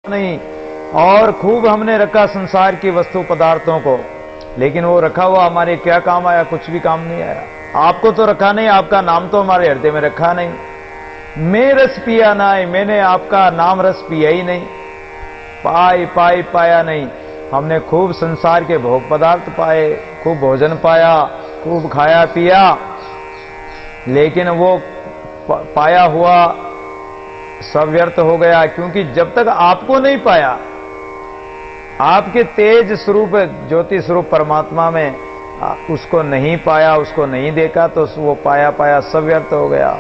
नहीं। और खूब हमने रखा संसार की वस्तु पदार्थों को, लेकिन वो रखा हुआ हमारे क्या काम आया? कुछ भी काम नहीं आया। आपको तो रखा नहीं, आपका नाम तो हमारे हृदय में रखा नहीं। मैं रस पिया ना, मैंने आपका नाम रस पिया ही नहीं, पाया नहीं। हमने खूब संसार के भोग पदार्थ पाए, खूब भोजन पाया, खूब खाया पिया, लेकिन वो पाया हुआ सब व्यर्थ हो गया। क्योंकि जब तक आपको नहीं पाया, आपके तेज स्वरूप ज्योति स्वरूप परमात्मा में उसको नहीं पाया, उसको नहीं देखा, तो वो पाया सब व्यर्थ हो गया।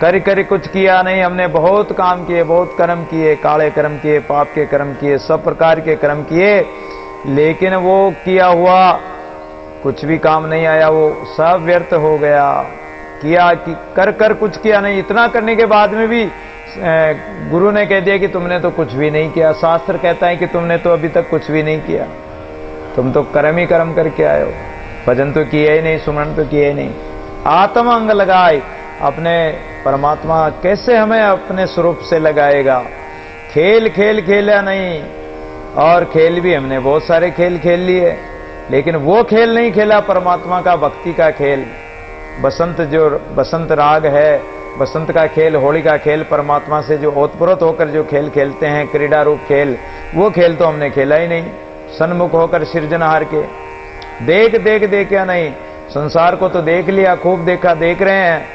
कर कुछ किया नहीं। हमने बहुत काम किए, बहुत कर्म किए, काले कर्म किए, पाप के कर्म किए, सब प्रकार के कर्म किए, लेकिन वो किया हुआ कुछ भी काम नहीं आया, वो सब व्यर्थ हो गया। किया कि कर कुछ किया नहीं। इतना करने के बाद में भी गुरु ने कह दिया कि तुमने तो कुछ भी नहीं किया। शास्त्र कहता है कि तुमने तो अभी तक कुछ भी नहीं किया, तुम तो कर्म ही कर्म करके आए हो, भजन तो किया ही नहीं, सुमरण तो किया ही नहीं। आत्मा अंग लगाए अपने परमात्मा कैसे हमें अपने स्वरूप से लगाएगा? खेल खेला नहीं। और खेल भी हमने बहुत सारे खेल खेल लिए, लेकिन वो खेल नहीं खेला परमात्मा का, भक्ति का खेल। बसंत राग है, बसंत का खेल, होली का खेल, परमात्मा से जो ओतप्रोत होकर जो खेल खेलते हैं, क्रीड़ा रूप खेल, वो खेल तो हमने खेला ही नहीं। सन्मुख होकर सृजनहार के देख या नहीं। संसार को तो देख लिया, खूब देखा, देख रहे हैं,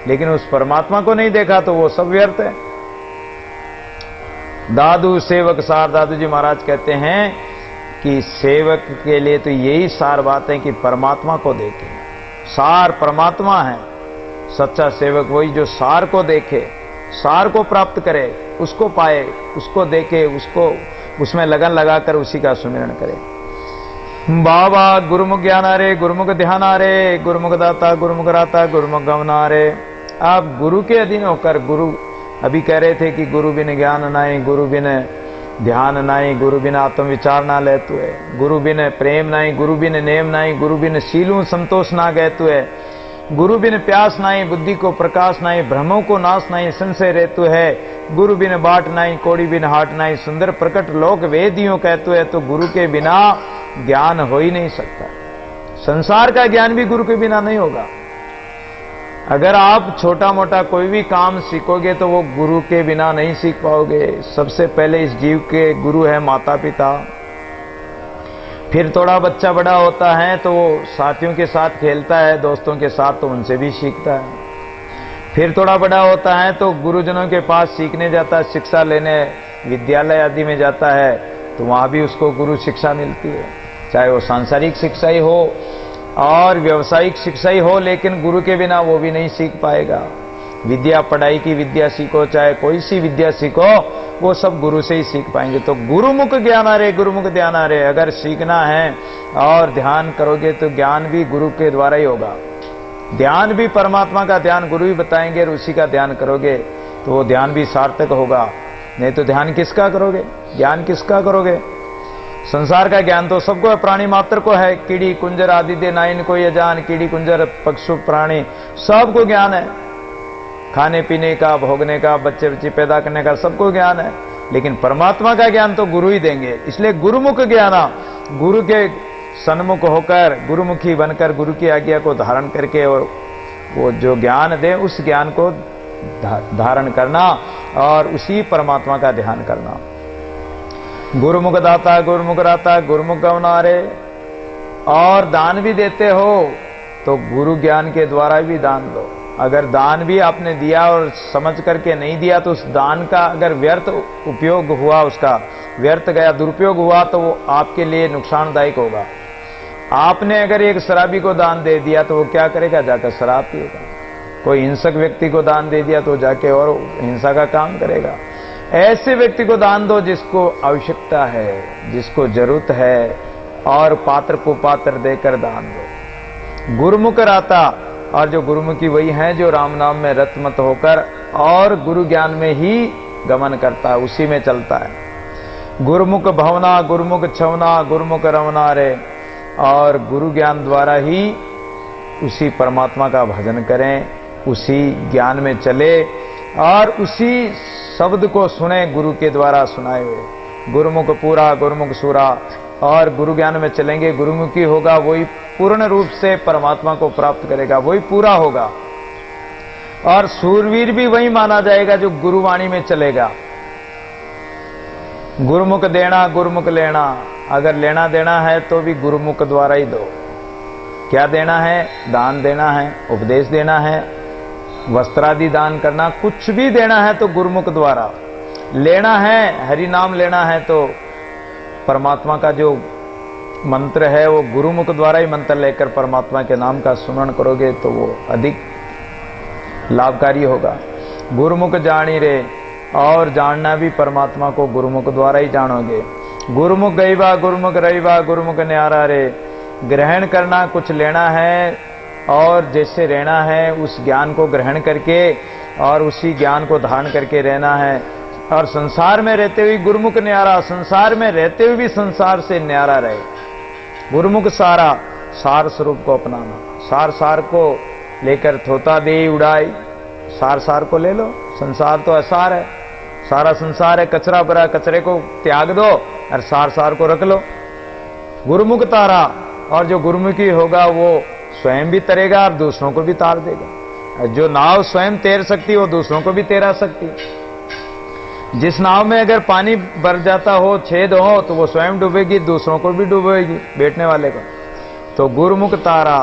लेकिन उस परमात्मा को नहीं देखा, तो वो सब व्यर्थ है। दादू सेवक सार, दादू जी महाराज कहते हैं कि सेवक के लिए तो यही सार बात है कि परमात्मा को देखें। सार परमात्मा है। सच्चा सेवक वही जो सार को देखे, सार को प्राप्त करे, उसको पाए, उसको देखे, उसको उसमें लगन लगाकर उसी का सुमिरन करे। बाबा गुरुमुख ज्ञान आ रे, गुरुमुख ध्यान आ रे, गुरुमुख दाता, गुरुमुख राता, गुरुमुख गमना रे। आप गुरु के अधीन होकर, गुरु अभी कह रहे थे कि गुरु बिन ज्ञान नाई, गुरु बिन ध्यान नाई, गुरु बिन आत्म विचार ना ले तुए, गुरु बिन प्रेम नाई, गुरु बिन नेम नाई, गुरु बिन शीलू संतोष ना गए तुए, गुरु बिन प्यास नाई, बुद्धि को प्रकाश नाई, भ्रमों को नाश नाई, संशय रेतु है, गुरु बिन बाट नाई, कोड़ी बिन हाट नाई, सुंदर प्रकट लोक वेदियों कहते है। तो गुरु के बिना ज्ञान हो ही नहीं सकता। संसार का ज्ञान भी गुरु के बिना नहीं होगा। अगर आप छोटा मोटा कोई भी काम सीखोगे तो वो गुरु के बिना नहीं सीख पाओगे। सबसे पहले इस जीव के गुरु है माता पिता। फिर थोड़ा बच्चा बड़ा होता है तो वो साथियों के साथ खेलता है, दोस्तों के साथ, तो उनसे भी सीखता है। फिर थोड़ा बड़ा होता है तो गुरुजनों के पास सीखने जाता है, शिक्षा लेने विद्यालय आदि में जाता है, तो वहां भी उसको गुरु शिक्षा मिलती है, चाहे वो सांसारिक शिक्षा ही हो और व्यवसायिक शिक्षा ही हो, लेकिन गुरु के बिना वो भी नहीं सीख पाएगा। विद्या, पढ़ाई की विद्या सीखो, चाहे कोई सी विद्या सीखो, वो सब गुरु से ही सीख पाएंगे। तो गुरुमुख ज्ञान आ रे, गुरुमुख ध्यान आ रे। अगर सीखना है और ध्यान करोगे तो ज्ञान भी गुरु के द्वारा ही होगा। ध्यान भी परमात्मा का ध्यान गुरु ही बताएंगे, और उसी का ध्यान करोगे तो वो ध्यान भी सार्थक होगा। नहीं तो ध्यान किसका करोगे? ज्ञान किसका करोगे? संसार का ज्ञान तो सबको है, प्राणी मात्र को है। कीड़ी कुंजर आदि दे नाइन को ये जान, कीड़ी कुंजर पक्षु प्राणी सबको ज्ञान है। खाने पीने का, भोगने का, बच्चे बच्चे पैदा करने का, सबको ज्ञान है, लेकिन परमात्मा का ज्ञान तो गुरु ही देंगे। इसलिए गुरुमुख ज्ञान, गुरु के सन्मुख होकर, गुरुमुखी बनकर, गुरु की आज्ञा को धारण करके, और वो जो ज्ञान दे उस ज्ञान को धारण करना और उसी परमात्मा का ध्यान करना। गुरुमुख दाता, गुरुमुख राता, गुरुमुख गमना रे। और दान भी देते हो तो गुरु ज्ञान के द्वारा भी दान दो। अगर दान भी आपने दिया और समझ करके नहीं दिया, तो उस दान का अगर व्यर्थ उपयोग हुआ, उसका व्यर्थ गया, दुरुपयोग हुआ, तो वो आपके लिए नुकसानदायक होगा। आपने अगर एक शराबी को दान दे दिया तो वो क्या करेगा? जाकर शराब पिएगा। कोई हिंसक व्यक्ति को दान दे दिया तो जाके और हिंसा का काम करेगा। ऐसे व्यक्ति को दान दो जिसको आवश्यकता है, जिसको जरूरत है, और पात्र को पात्र देकर दान दो। गुरुमुख राता, और जो गुरुमुखी वही है जो राम नाम में रतमत होकर और गुरु ज्ञान में ही गमन करता है, उसी में चलता है। गुरुमुख भवना, गुरुमुख छवना, गुरुमुख रमना रे। और गुरु ज्ञान द्वारा ही उसी परमात्मा का भजन करें, उसी ज्ञान में चले, और उसी शब्द को सुने गुरु के द्वारा सुनाए हुए। गुरुमुख पूरा गुरुमुख सूरा, और गुरु ज्ञान में चलेंगे, गुरुमुखी होगा वही पूर्ण रूप से परमात्मा को प्राप्त करेगा, वही पूरा होगा। और सूरवीर भी वही माना जाएगा जो गुरुवाणी में चलेगा। गुरुमुख देना गुरुमुख लेना, अगर लेना देना है तो भी गुरुमुख द्वारा ही दो। क्या देना है? दान देना है, उपदेश देना है, वस्त्रादि दान करना, कुछ भी देना है तो गुरुमुख द्वारा लेना है। हरि नाम लेना है तो परमात्मा का जो मंत्र है वो गुरुमुख द्वारा ही मंत्र लेकर परमात्मा के नाम का सुमरण करोगे तो वो अधिक लाभकारी होगा। गुरुमुख जानी रे, और जानना भी परमात्मा को गुरुमुख द्वारा ही जानोगे। गुरुमुख गईबा गुरुमुख रहीबा गुरुमुख न्यारा रे, ग्रहण करना, कुछ लेना है और जैसे रहना है उस ज्ञान को ग्रहण करके और उसी ज्ञान को धारण करके रहना है। और संसार में रहते हुए गुरुमुख न्यारा, संसार में रहते हुए भी संसार से न्यारा रहे। गुरुमुख सारा, सार स्वरूप को अपनाना, सार सार को लेकर थोता दे उड़ाई, सार सार को ले लो। संसार तो असार है, सारा संसार है कचरा भरा, कचरे को त्याग दो और सार सार को रख लो। गुरुमुख तारा, और जो गुरुमुखी होगा वो स्वयं भी तरेगा और दूसरों को भी तार देगा। जो नाव स्वयं तैर सकती है वो दूसरों को भी तैरा सकती है। जिस नाव में अगर पानी भर जाता हो, छेद हो, तो वो स्वयं डूबेगी, दूसरों को भी डूबेगी, बैठने वाले को। तो गुरुमुख तारा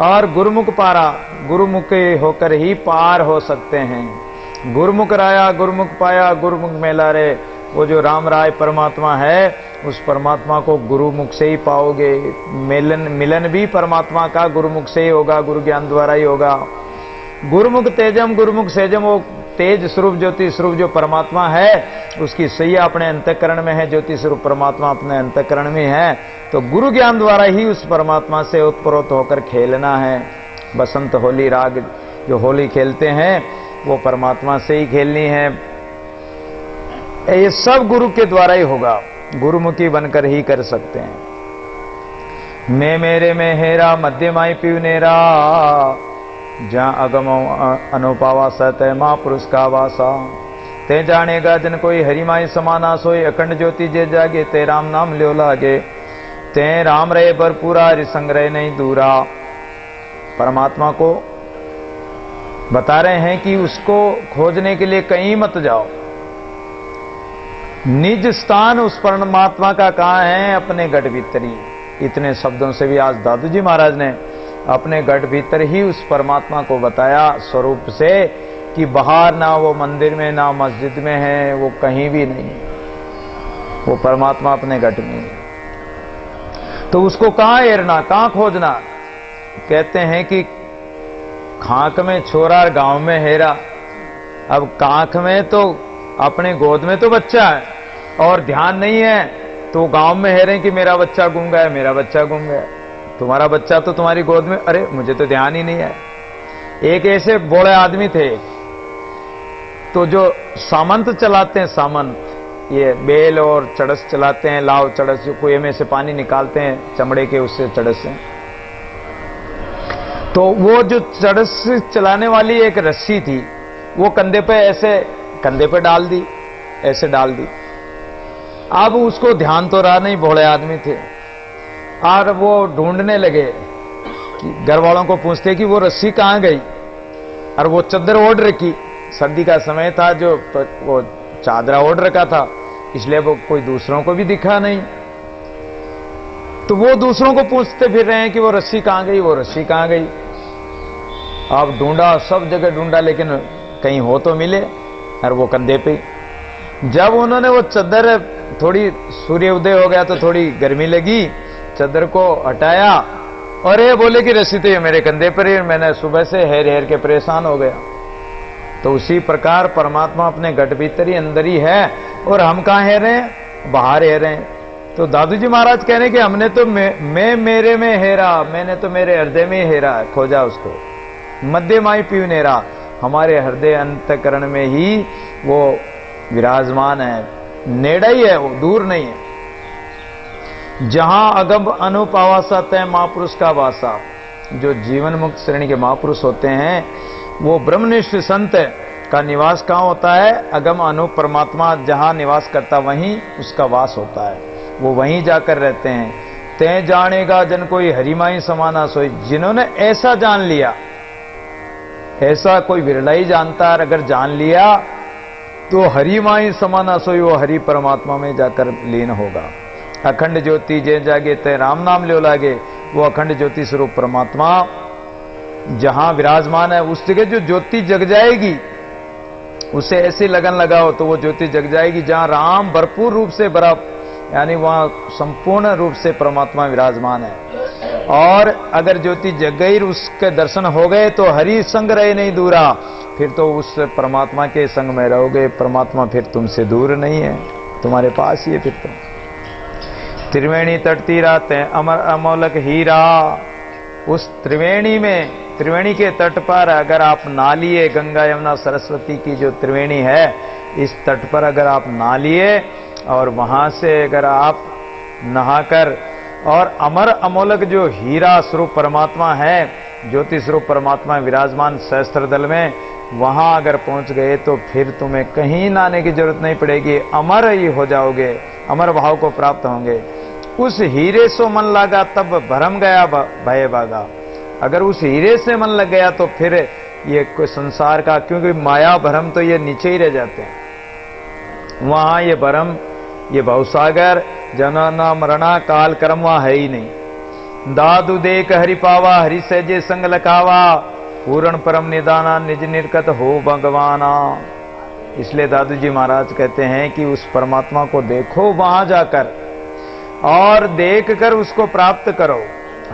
और गुरुमुख पारा, गुरुमुख होकर ही पार हो सकते हैं। गुरुमुख राया गुरुमुख पाया गुरुमुख मेला रे, वो जो राम राय परमात्मा है उस परमात्मा को गुरुमुख से ही पाओगे। मिलन भी परमात्मा का गुरुमुख से ही होगा, गुरु ज्ञान द्वारा ही होगा। गुरुमुख तेजम गुरुमुख सेजम, वो तेज स्वरूप ज्योति स्वरूप जो परमात्मा है उसकी सैया अपने अंतःकरण में है, ज्योति स्वरूप परमात्मा अपने अंतःकरण में है। तो गुरु ज्ञान द्वारा ही उस परमात्मा से उत्प्रोत होकर खेलना है। बसंत होली राग जो होली खेलते हैं वो परमात्मा से ही खेलनी है। ये सब गुरु के द्वारा ही होगा, गुरुमुखी बनकर ही कर सकते हैं। मैं मेरे में हेरा मध्यमाई पीवनेरा, जहां अगम अनुपावा सतय महापुरुष का वासा, ते जानेगा जन कोई हरिमाई समाना सोई, अखंड ज्योति जे जागे ते राम नाम ल्यो लागे, ते राम रहे भरपूरा रिसंग रहे नहीं दूरा। परमात्मा को बता रहे हैं कि उसको खोजने के लिए कहीं मत जाओ, निज स्थान उस परमात्मा का कहाँ है? अपने गढ़ भीतरी। इतने शब्दों से भी आज दादू जी महाराज ने अपने गढ़ भीतर ही उस परमात्मा को बताया स्वरूप से, कि बाहर ना वो मंदिर में ना मस्जिद में है, वो कहीं भी नहीं है, वो परमात्मा अपने गढ़ में है। तो उसको कहाँ एरना, कहाँ खोजना? कहते हैं कि खाक में छोरा और गांव में हेरा। अब कांख में तो अपने गोद में तो बच्चा है और ध्यान नहीं है, तो गांव में हेरे कि मेरा बच्चा गुम गया, मेरा बच्चा गुम गया। तुम्हारा बच्चा तो तुम्हारी गोद में, अरे मुझे तो ध्यान ही नहीं है। एक ऐसे बड़े आदमी थे, तो जो सामंत चलाते हैं, सामंत ये बेल और चड़स चलाते हैं, लाव चड़स, जो कुएं में से पानी निकालते हैं चमड़े के उससे चड़स से। तो वो जो चड़स चलाने वाली एक रस्सी थी वो कंधे पे ऐसे कंधे पे डाल दी, ऐसे डाल दी। अब उसको ध्यान तो रहा नहीं, भोले आदमी थे, और वो ढूंढने लगे कि घर वालों को पूछते कि वो रस्सी कहां गई, और वो चादर ओढ़ रखी, सर्दी का समय था, जो वो चादरा ओढ़ रखा था, इसलिए वो कोई दूसरों को भी दिखा नहीं। तो वो दूसरों को पूछते फिर रहे हैं कि वो रस्सी कहां गई, वो रस्सी कहां गई। अब ढूंढा, सब जगह ढूंढा, लेकिन कहीं हो तो मिले, और वो कंधे पे। जब उन्होंने वो चादर, थोड़ी सूर्य उदय हो गया तो थोड़ी गर्मी लगी, चादर को हटाया और ये बोले कि रस्सी तो ये मेरे कंधे पर ही, मैंने सुबह से हेर हेर के परेशान हो गया। तो उसी प्रकार परमात्मा अपने गढ़ भीतर ही अंदर ही है, और हम कहां हेर रहे हैं? बाहर हेर रहे हैं। तो दादू जी महाराज कह रहे कि हमने तो मैं मेरे में हेरा, मैंने तो मेरे हृदय में हेरा, खोजा उसको। मध्य माई पीवनेरा, हमारे हृदय अंतकरण में ही वो विराजमान है, नेड़ा ही है, वो दूर नहीं है। जहां अगम अनुपावासा तय महापुरुष का वासा, जो जीवन मुक्त श्रेणी के महापुरुष होते हैं वो ब्रह्मनिष्ठ संत का निवास कहाँ होता है? अगम अनूप परमात्मा जहां निवास करता वहीं उसका वास होता है, वो वहीं जाकर रहते हैं। ते जानेगा जन कोई हरिमाई समाना सोई, जिन्होंने ऐसा जान लिया, ऐसा कोई विरला ही जानता है, अगर जान लिया तो हरिमाई समाना सोई, वो हरि परमात्मा में जाकर लीन होगा। अखंड ज्योति जे जागे ते राम नाम ल्यो लागे, वो अखंड ज्योति स्वरूप परमात्मा जहां विराजमान है उस जगह जो ज्योति जग जाएगी, उसे ऐसी लगन लगाओ तो वो ज्योति जग जाएगी जहां राम भरपूर रूप से भरा, यानी वहां संपूर्ण रूप से परमात्मा विराजमान है। और अगर ज्योति जग गई, उसके दर्शन हो गए तो हरि संग रहे नहीं दूरा, फिर तो उस परमात्मा के संग में रहोगे। परमात्मा फिर तुमसे दूर नहीं है, तुम्हारे पास ही है। फिर तो त्रिवेणी तट तीरा ते अमर अमोलक हीरा, उस त्रिवेणी में, त्रिवेणी के तट पर अगर आप नहा लिए, गंगा यमुना सरस्वती की जो त्रिवेणी है, इस तट पर अगर आप नहा लिए और वहां से अगर आप नहाकर, और अमर अमोलक जो हीरा स्वरूप परमात्मा है, ज्योति स्वरूप परमात्मा विराजमान सहस्त्र दल में, वहां अगर पहुंच गए तो फिर तुम्हें कहीं नहाने की जरूरत नहीं पड़ेगी, अमर ही हो जाओगे, अमर भाव को प्राप्त होंगे। उस हीरे सो मन लगा तब भरम गया भय भागा, अगर उस हीरे से मन लग गया तो फिर ये कोई संसार का, क्योंकि माया भरम तो ये नीचे ही रह जाते हैं, वहां ये भरम, ये भवसागर, जनना मरणा काल कर्म वहां है ही नहीं। दादू देख हरि पावा, हरि सहजे संग लखावा, पूर्ण परम निदाना निज निर्गत हो भगवाना। इसलिए दादू जी महाराज कहते हैं कि उस परमात्मा को देखो वहां जाकर, और देख कर उसको प्राप्त करो।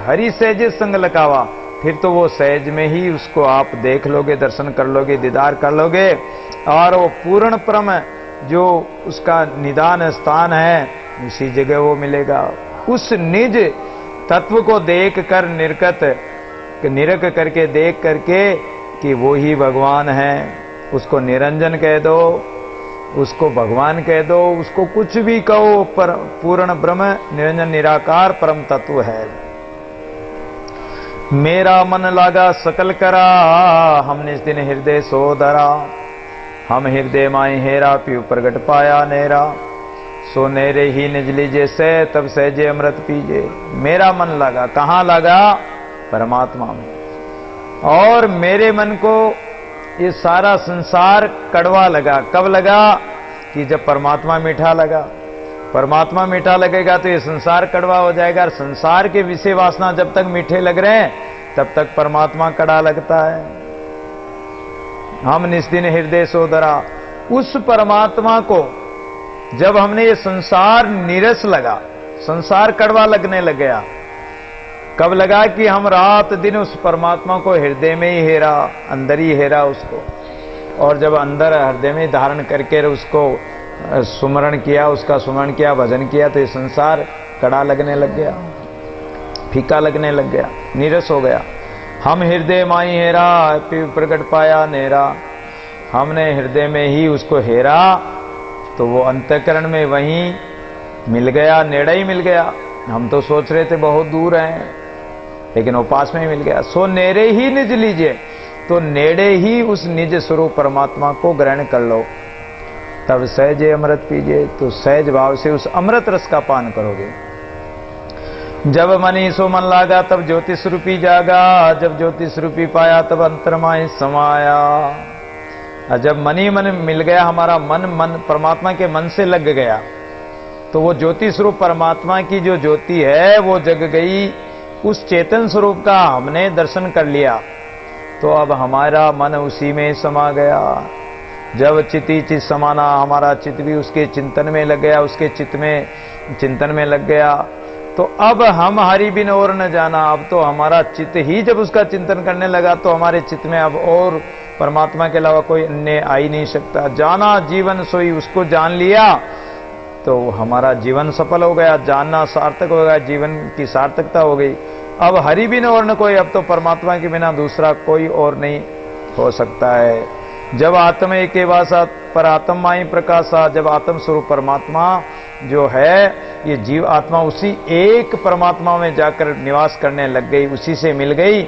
हरि सहज संग लखावा, फिर तो वो सहज में ही उसको आप देख लोगे, दर्शन कर लोगे, दीदार कर लोगे, और वो पूर्ण परम जो उसका निदान स्थान है, उसी जगह वो मिलेगा। उस निज तत्व को देख कर निरख करके देख करके कि वो ही भगवान है, उसको निरंजन कह दो, उसको भगवान कह दो, उसको कुछ भी कहो, पर पूर्ण ब्रह्म निरंजन निराकार परम तत्व है। मेरा मन लागा सकल करा, हमने इस दिन हृदय सो धरा, हम हृदय माई हेरा पीऊ प्रगट पाया नेरा, सो नेरे ही निज लीजे से तब सहजे अमृत पीजे। मेरा मन लगा, कहां लगा? परमात्मा में। और मेरे मन को ये सारा संसार कड़वा लगा, कब लगा? कि जब परमात्मा मीठा लगा। परमात्मा मीठा लगेगा तो ये संसार कड़वा हो जाएगा, और संसार के विषय वासना जब तक मीठे लग रहे हैं तब तक परमात्मा कड़ा लगता है। हम निस्दिन हृदय सोदरा, उस परमात्मा को जब हमने ये संसार नीरस लगा, संसार कड़वा लगने लग गया, कब लगा? कि हम रात दिन उस परमात्मा को हृदय में ही हेरा, अंदर ही हेरा उसको, और जब अंदर हृदय में धारण करके उसको सुमरण किया, उसका सुमरण किया, भजन किया, तो ये संसार कड़ा लगने लग गया, फीका लगने लग गया, नीरस हो गया। हम हृदय माई हेरा प्रगट पाया नेरा, हमने हृदय में ही उसको हेरा तो वो अंतःकरण में वहीं मिल गया, नेड़ा ही मिल गया। हम तो सोच रहे थे बहुत दूर हैं, लेकिन वो पास में ही मिल गया। सो नेरे ही निज लीजिए, तो नेड़े ही उस निज स्वरूप परमात्मा को ग्रहण कर लो, तब सहजे अमृत पीजिए, तो सहज भाव से उस अमृत रस का पान करोगे। जब मनी सो मन लागा तब ज्योति स्वरूपी जागा, जब ज्योति स्वरूपी पाया तब अंतरमा ही समाया। और जब मनी मन मिल गया, हमारा मन परमात्मा के मन से लग गया, तो वो ज्योति स्वरूप परमात्मा की जो ज्योति है वो जग गई, उस चेतन स्वरूप का हमने दर्शन कर लिया, तो अब हमारा मन उसी में समा गया। जब चिति चित समाना, हमारा चित्त भी उसके चिंतन में लग गया, उसके चित्त में चिंतन में लग गया, तो अब हम हरि बिन और न जाना। अब तो हमारा चित्त ही जब उसका चिंतन करने लगा तो हमारे चित्त में अब और परमात्मा के अलावा कोई अन्य आ ही नहीं सकता। जाना जीवन सोई, उसको जान लिया तो हमारा जीवन सफल हो गया, जानना सार्थक हो गया, जीवन की सार्थकता हो गई। अब हरि बिन और न कोई, अब तो परमात्मा के बिना दूसरा कोई और नहीं हो सकता है। जब आत्म एक वासा पर आत्म माई प्रकाशा, जब आत्म स्वरूप परमात्मा जो है, ये जीव आत्मा उसी एक परमात्मा में जाकर निवास करने लग गई, उसी से मिल गई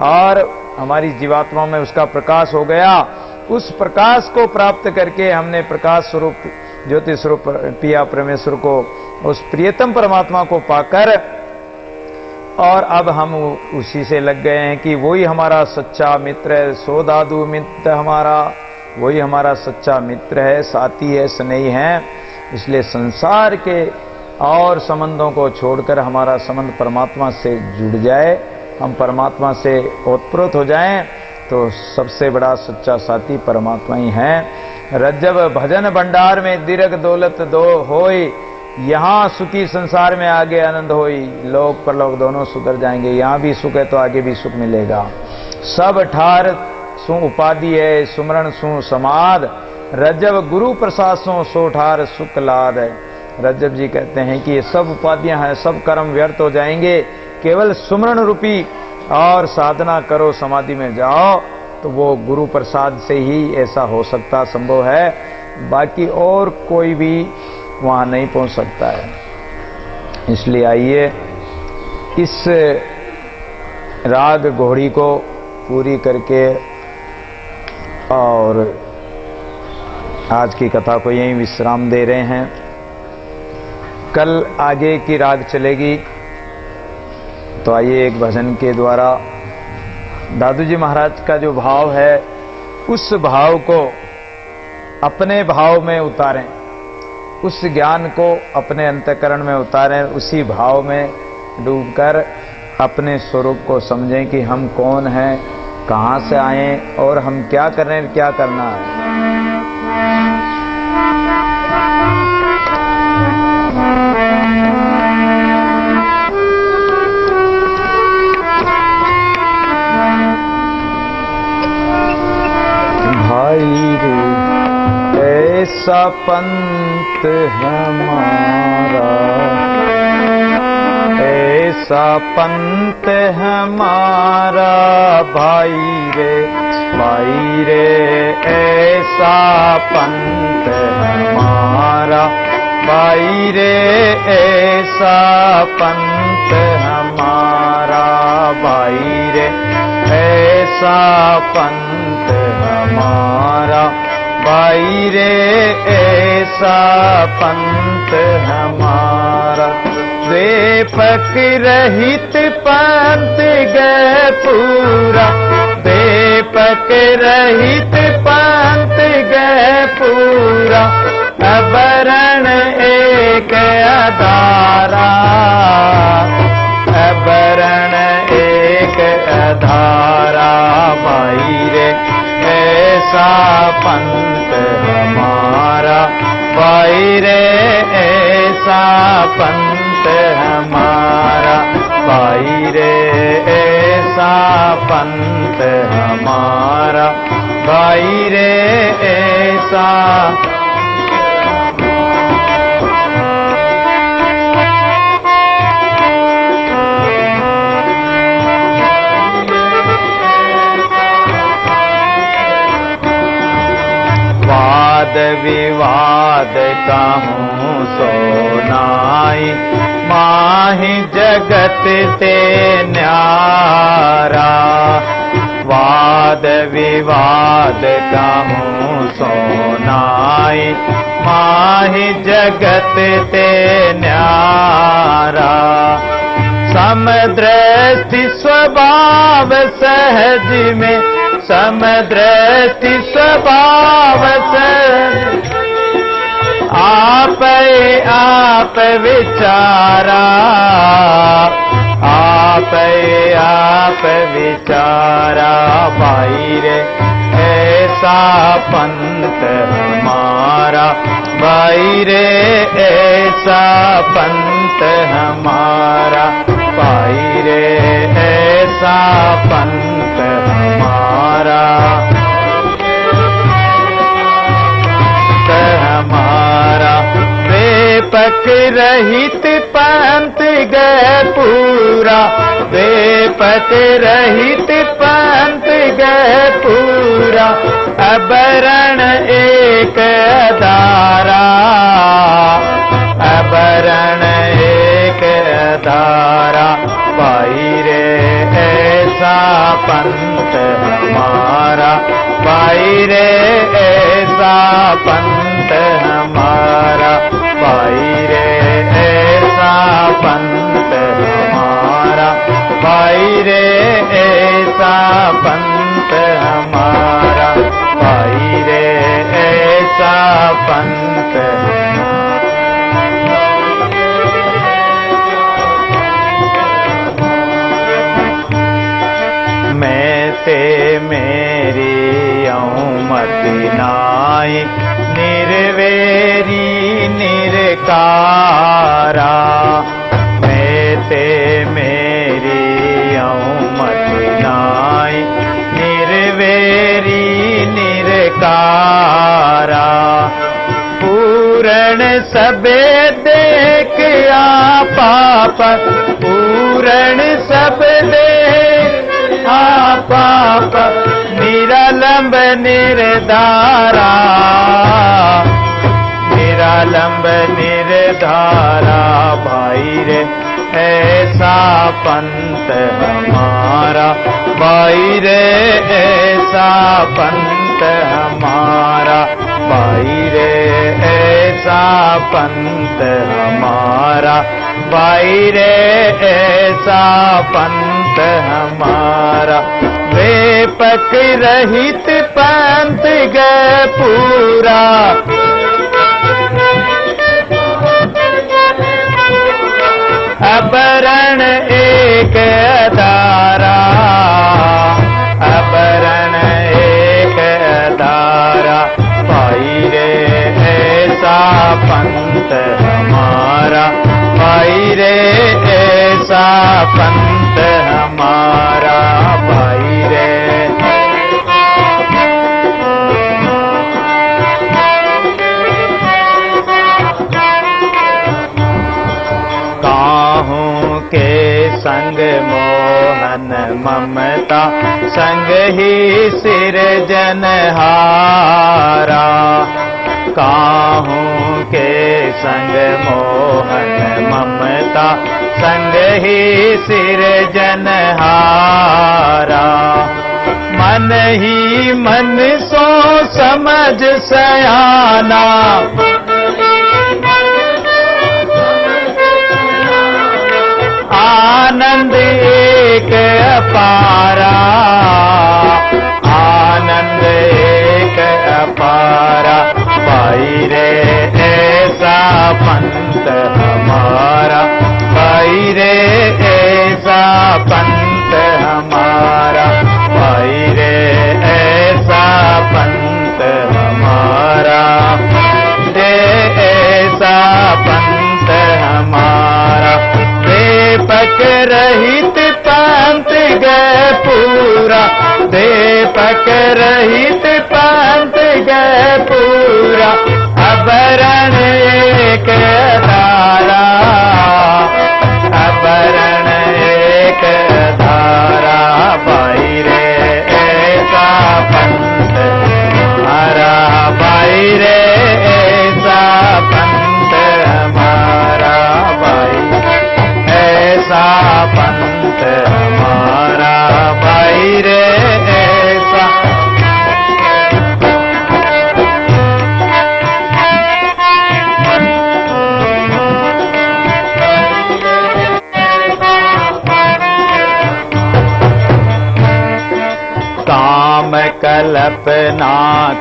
और हमारी जीवात्मा में उसका प्रकाश हो गया, उस प्रकाश को प्राप्त करके हमने प्रकाश स्वरूप ज्योति स्वरूप पिया परमेश्वर को, उस प्रियतम परमात्मा को पाकर, और अब हम उसी से लग गए हैं कि वही हमारा सच्चा मित्र है। सो दादू मित्र हमारा, वही हमारा सच्चा मित्र है, साथी है, स्नेही है। इसलिए संसार के और संबंधों को छोड़कर हमारा संबंध परमात्मा से जुड़ जाए, हम परमात्मा से ओतप्रोत हो जाएं, तो सबसे बड़ा सच्चा साथी परमात्मा ही है। रज्जब भजन भंडार में दीर्घ दौलत दो होई, यहाँ सुखी संसार में आगे आनंद होई। लोक परलोक दोनों सुधर जाएंगे, यहाँ भी सुख है तो आगे भी सुख मिलेगा। सब ठार सु उपाधि है, सुमरण सु समाद, रज्जब गुरु प्रसाद सो ठार सुख लाद है। रज्जब जी कहते हैं कि ये सब उपाधियां हैं, सब कर्म व्यर्थ हो जाएंगे, केवल सुमरण रूपी और साधना करो, समाधि में जाओ, तो वो गुरु प्रसाद से ही ऐसा हो सकता, संभव है। बाकी और कोई भी वहां नहीं पहुंच सकता है। इसलिए आइए इस राग घोड़ी को पूरी करके और आज की कथा को यहीं विश्राम दे रहे हैं। कल आगे की राग चलेगी, तो आइए एक भजन के द्वारा दादू जी महाराज का जो भाव है, उस भाव को अपने भाव में उतारें, उस ज्ञान को अपने अंतःकरण में उतारें, उसी भाव में डूबकर अपने स्वरूप को समझें कि हम कौन हैं, कहाँ से आए और हम क्या कर रहे हैं, क्या करना है। भाई रे ऐसा पंथ हमारा, ऐसा पंथ हमारा, भाई रे ऐसा पंथ हमारा, भाई रे ऐसा पंथ हमारा, भाई रे ऐसा पंथ हमारा, भाई रे ऐसा पंथ हमारा। दीपक रहित पंथ गए पूरा, दीपक रहित पंथ गए पूरा, अबरण एक अधारा, अबरण एक अधारा, भाई रे ऐसा पंथ हमारा, भाई रे ऐसा पंथ हमारा, भाई रे ऐसा पंथ हमारा, भाई रे ऐसा। वाद विवाद कहूँ सोनाई, माहि जगत ते न्यारा, वाद विवाद कहूँ सोनाई, माहि जगत ते न्यारा। समदृष्टि स्वभाव सहज में, समदृष्टि स्वभाव सहज, आप विचारा, आप विचारा, भाई रे ऐसा पंथ हमारा, भाई रे ऐसा पंथ हमारा, भाई रे ऐसा पंथ हमारा, हमारा। दीपक रहित पंथ गए पूरा, दीपक रहित पंथ गए पूरा, अबरण एक धारा, अबरण एक धारा, भाई रे ऐसा पंथ हमारा, भाई रे ऐसा पंथ हमारा, भाई रे ऐसा पंथ हमारा, भाई रे ऐसा पंथ हमारा, भाई रे ऐसा पंथ मैं ते मेरी मति नाई, निर्वेरी निरकारा, मैं ते मेरी मति नाई, निर्वेरी निरकारा, पूर्ण सबे देख पाप, पूर्ण सब देख पाप, निरालंब निर्धारा, निरालंब निर्धारा, भाई रे ऐसा पंथ हमारा, भाई रे ऐसा पंथ हमारा, भाई रे ऐसा पंथ हमारा, भाई रे ऐसा पंथ हमारा, वेपक रहित पंथ गए पूरा, अबरण एक धारा, अबरण एक धारा, भाई रे ऐसा पंथ हमारा, भाई रे ऐसा पंथ हमारा, भाई रे काहू के संग मोहन ममता, संग ही सिरजनहारा, काहू के संग मोहन ममता, संग ही सिरजनहारा, मन ही मन सो समझ सयाना, आनंद एक अपारा, आनंद एक अपारा, भाई रे ऐसा पंथ हमारा, भाई रे ऐसा पंथ हमारा, भाई रे ऐसा पंथ हमारा, रे ऐसा पंथ हमारा, दीपक रहित पंथ गए पूरा, दीपक रहित पंथ गए पूरा, अबरण एक धारा, अबरण एक धारा, भाई रे ऐसा पंथ हमारा, भाई रे ऐसा पंथ हमारा, भाई ऐसा पंथ हमारा, भाई रे ऐसा। काम कल्पना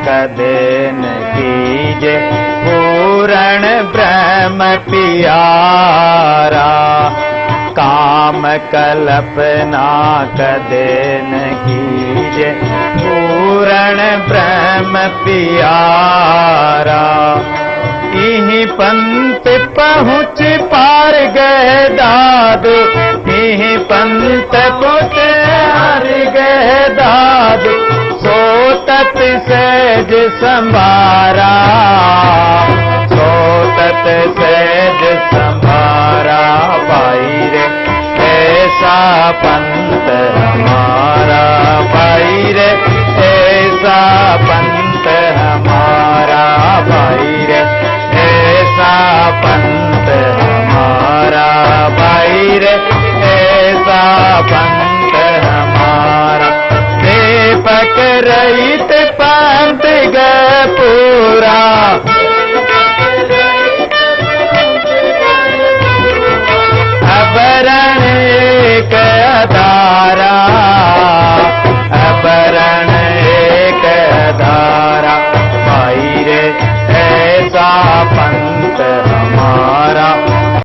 कदे न कीजे, पूर्ण ब्रह्म पियारा, काम कल्पना कदे न कीजे, पूर्ण ब्रह्म पियारा, इही पंथ पहुँच पार गए दादू, इही पंथ पहुँच पार गए दादू, सो तत सहज संभारा, सो तत सहज संभारा, भाई रे ऐसा पंथ हमारा, भाई रे ऐसा पंथ हमारा, भाई रे ऐसा पंथ हमारा, भाई रे ऐसा पंथ हमारा, दीपक पूरा अबरण एक धारा, अबरण एक धारा, भाई रे ऐसा पंथ